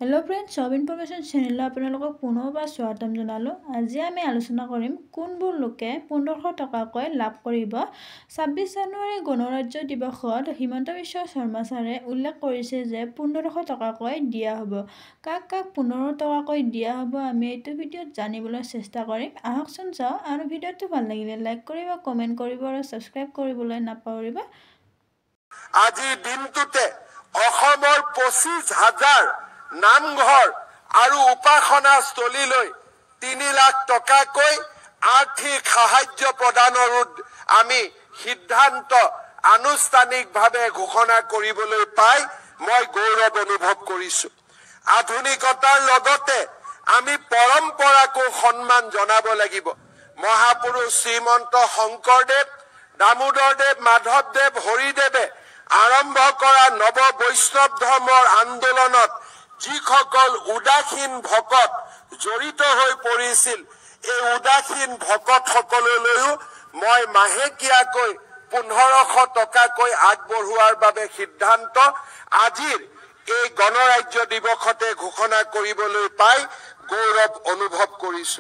Hello friends, सब information channel আপোনালোকক পুনৰবাৰ স্বাগতম জনালো। আজি আমি আলোচনা কৰিম কোনবোৰ লোকে 1500 টকাকৈ লাভ কৰিব। 26 জানুৱাৰী গণৰাজ্য দিৱসত হিমন্ত বিশ্ব শৰ্মা ছাৰে উল্লেখ কৰিছে যে 1500 টকাকৈ দিয়া হ'ব। কাক কাক 1500 টকাকৈ দিয়া হ'ব আমি এইটো ভিডিঅ'ত জানিবলৈ চেষ্টা কৰিম। আহকচোন চাওঁ, আৰু ভিডিঅ'টো ভাল লাগিলে লাইক কৰিব, কমেন্ট কৰিব আৰু সাবস্ক্ৰাইব কৰিবলৈ নাপাহৰিব। আজি দিনটোতে অসমৰ 25,000 নামঘৰ আৰু উপাসনাস্থলীলৈ 3 লাখ টকাকৈ আৰ্থিক সাহায্য প্ৰদানৰ আমি সিদ্ধান্ত আনুষ্ঠানিকভাৱে ঘোষণা কৰিবলৈ পাই মই গৌৰৱ অনুভৱ কৰিছো। আধুনিকতাৰ লগতে আমি পৰম্পৰাকো সন্মান জনাব লাগিব। মহাপুৰুষ শ্ৰীমন্ত শংকৰদেৱ, দামোদৰদেৱ, মাধৱদেৱ, হৰিদেৱে আৰম্ভ কৰা নৱ বৈষ্ণৱ ধৰ্মৰ আন্দোলনত যিসকল উদাসীন ভকত জড়িত হৈ পৰিছিল, এই উদাসীন ভকতসকললৈও মই মাহেকীয়াকৈ 1500 টকাকৈ আগবঢ়োৱাৰ বাবে সিদ্ধান্ত আজিৰ এই গণৰাজ্য দিৱসতে ঘোষণা কৰিবলৈ পাই গৌৰৱ অনুভৱ কৰিছো।